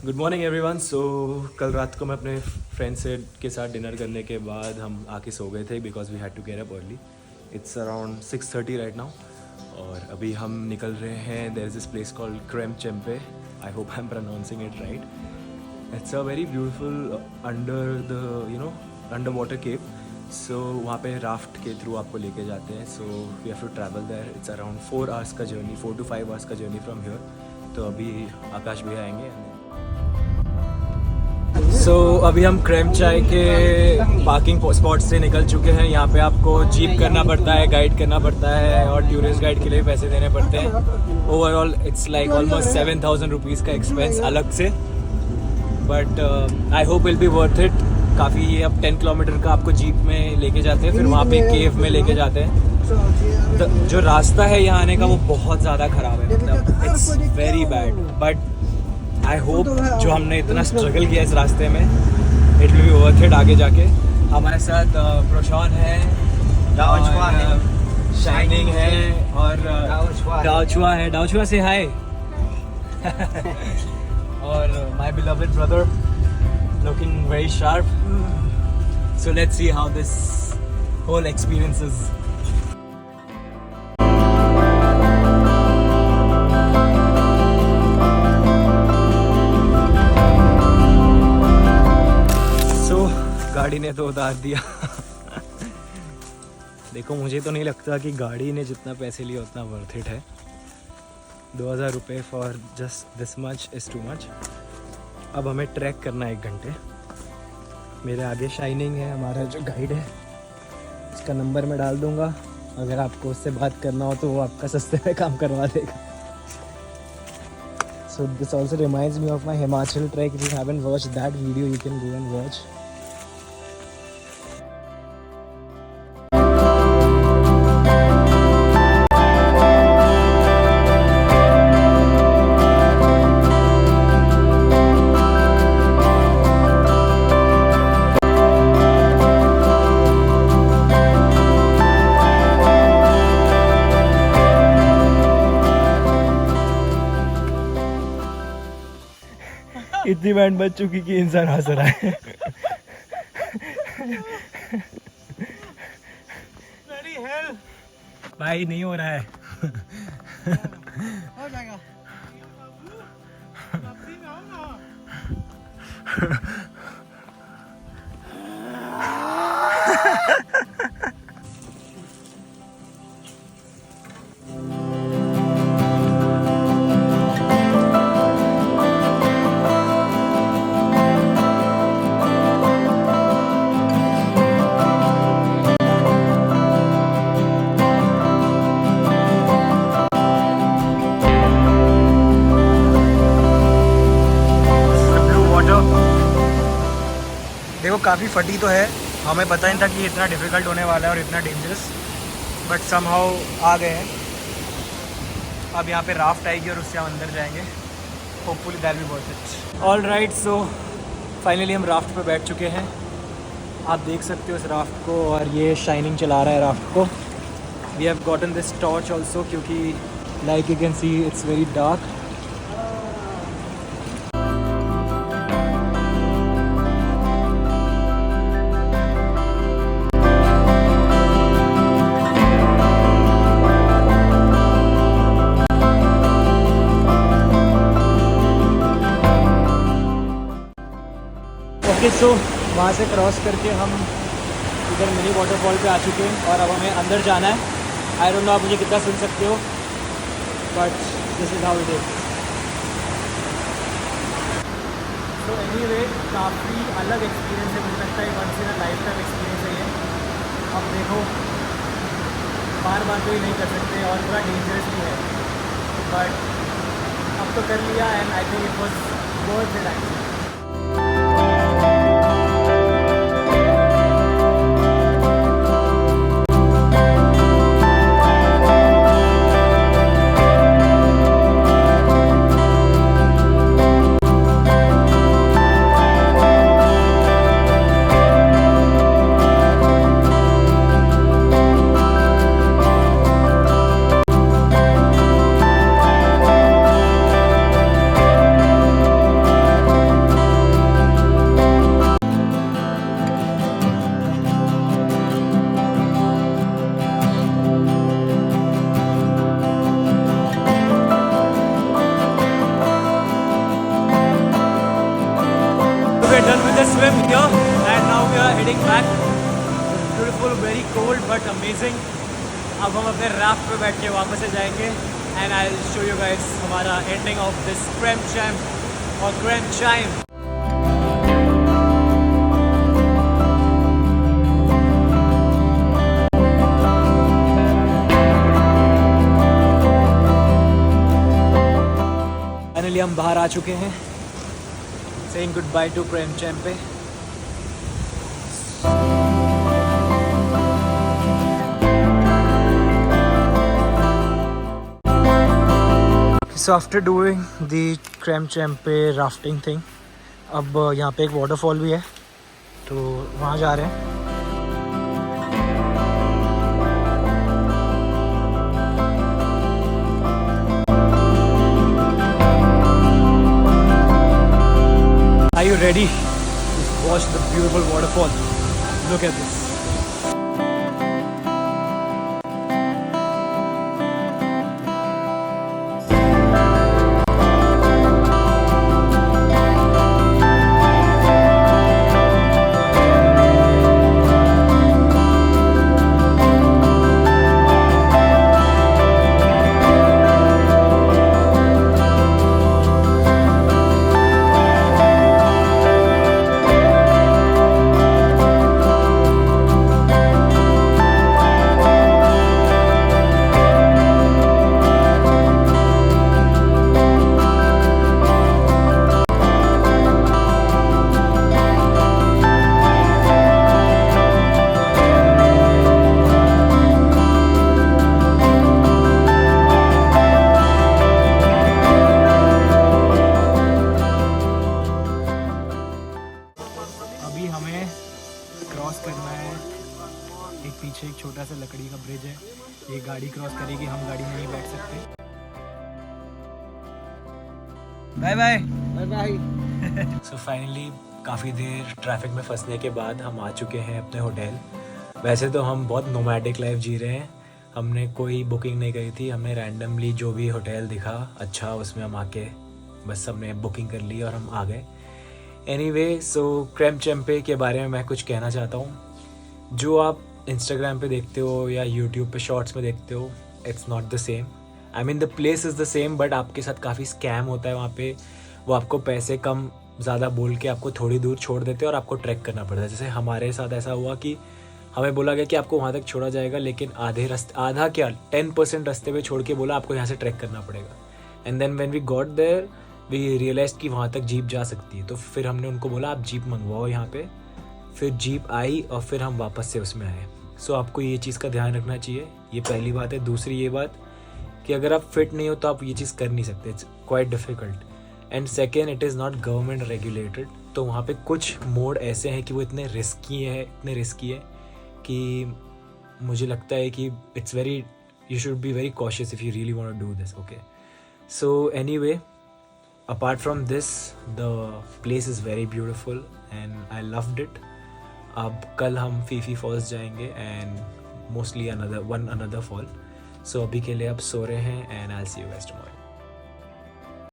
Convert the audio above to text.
Good morning everyone. सो कल रात को मैं अपने फ्रेंड से के साथ डिनर करने के बाद हम आके सो गए थे because we had to get up early. It's around 6:30 right now और अभी हम निकल रहे हैं। There is this place called Krem Chympe. I hope I am pronouncing it right. It's a very beautiful under water cave. So वहाँ पे raft के through आपको लेके जाते हैं। So we have to travel there. It's around 4 hours का journey, 4 to 5 hours का journey from here. तो अभी आकाश भैया आएंगे। सो अभी हम क्रेम चाय के पार्किंग स्पॉट से निकल चुके हैं। यहाँ पे आपको जीप करना पड़ता है, गाइड करना पड़ता है और टूरिस्ट गाइड के लिए पैसे देने पड़ते हैं। Overall it's like almost 7,000 rupees का एक्सपेंस अलग से, but I hope will be worth it. काफ़ी ये अब 10 किलोमीटर का आपको जीप में लेके जाते हैं, फिर वहाँ पे केव में लेके जाते हैं। तो जो रास्ता है यहाँ आने का वो बहुत ज़्यादा ख़राब है, मतलब it's very bad. But I hope जो हमने इतना स्ट्रगल किया इस रास्ते में, it will be worth it आगे जाके। हमारे साथ प्रोशान है, शाइनिंग है और डाउचुआ है। डाउचुआ से हाय। और my beloved brother looking very sharp. So let's see how this whole experience is. गाड़ी ने तो उतार दिया। देखो, मुझे तो नहीं लगता कि गाड़ी ने जितना पैसे लिया उतना वर्थ इट है। 2,000 रुपये for just this much is too much. अब हमें ट्रैक करना है 1 घंटे। मेरे आगे शाइनिंग है, हमारा जो गाइड है, उसका नंबर मैं डाल दूंगा। अगर आपको उससे बात करना हो तो वो आपका सस्ते में काम करवा देगा। So this also reminds me of my Himachal track. If you haven't watched that video you can go and watch. इतनी बैंड बज चुकी कि इंसान हंस रहा है। भाई नहीं हो रहा है। हो जाएगा। देखो काफ़ी फटी तो है, हमें पता नहीं था कि इतना डिफ़िकल्ट होने वाला है और इतना डेंजरस, बट समहाउ आ गए हैं। अब यहाँ पे राफ्ट आएगी और उससे हम अंदर जाएंगे। Hopefully that will be worth it. All right, so finally हम राफ्ट पे बैठ चुके हैं। आप देख सकते हो इस राफ्ट को, और ये शाइनिंग चला रहा है राफ्ट को। We have gotten this torch also, क्योंकि like you can see it's very dark. So वहाँ से क्रॉस करके हम इधर मिनी वाटरफॉल पे आ चुके हैं और अब हमें अंदर जाना है। आई डोंट नो आप मुझे कितना सुन सकते हो, but this is how it is. So anyway, काफ़ी अलग एक्सपीरियंस है, मुझे लगता है once in a life time experience है ये। अब देखो, बार बार तो ही नहीं कर सकते और थोड़ा डेंजरस भी है, बट अब तो कर लिया and I think it was worth it actually. back. Beautiful, very cold but amazing. अब हम अपने राफ्ट पे बैठ के वापस से जाएंगे and I'll show you guys हमारा ending of this Kremchamp or Kremchime. Finally हम बाहर आ चुके हैं. Saying goodbye to Kremchamp पे. So after doing the Kremchamp पे राफ्टिंग थिंग, अब यहाँ पे एक वाटरफॉल भी है तो वहाँ जा रहे हैं. Are you ready to watch the beautiful waterfall? Look at this. पीछे एक छोटा सा लकड़ी का ब्रिज है. ये गाड़ी क्रॉस करेगी, हम गाड़ी में नहीं बैठ सकते. Bye bye bye bye. So finally काफ़ी देर ट्रैफिक में फंसने के बाद हम आ चुके हैं अपने होटल. वैसे तो हम बहुत नोमैडिक लाइफ जी रहे हैं. हमने कोई बुकिंग नहीं करी थी. हमने रैंडमली जो भी होटल दिखा अच्छा उसमें हम आके बस हमने बुकिंग कर ली और हम आ गए. एनीवे, सो Kremchamp के बारे में मैं कुछ कहना चाहता हूँ. जो आप इंस्टाग्राम पे देखते हो या यूट्यूब पे शॉर्ट्स में देखते हो, it's not the same. I mean the place is the same but आपके साथ काफ़ी स्कैम होता है वहाँ पे. वो आपको पैसे कम ज़्यादा बोल के आपको थोड़ी दूर छोड़ देते हैं और आपको ट्रैक करना पड़ता है. जैसे हमारे साथ ऐसा हुआ कि हमें बोला गया कि आपको वहाँ तक छोड़ा जाएगा, लेकिन आधा क्या 10% रास्ते पे छोड़ के बोला आपको यहाँ से ट्रैक करना पड़ेगा. And then when we got there we realise कि वहाँ तक जीप जा सकती है. तो फिर हमने उनको बोला आप जीप मंगवाओ यहाँ पे. फिर जीप आई और फिर हम वापस से उसमें आए. सो आपको ये चीज़ का ध्यान रखना चाहिए. ये पहली बात है. दूसरी ये बात कि अगर आप फिट नहीं हो तो आप ये चीज़ कर नहीं सकते. It's quite difficult. And second, it is not government regulated. तो वहाँ पे कुछ मोड ऐसे हैं कि वो इतने रिस्की है कि मुझे लगता है कि it's very you should be very cautious if you really want to do this. Okay, so anyway, apart from this the place is very beautiful and I loved it. अब कल हम फीफी फॉल्स जाएंगे and mostly another fall. So अभी के लिए अब सो रहे हैं and I'll see you guys tomorrow.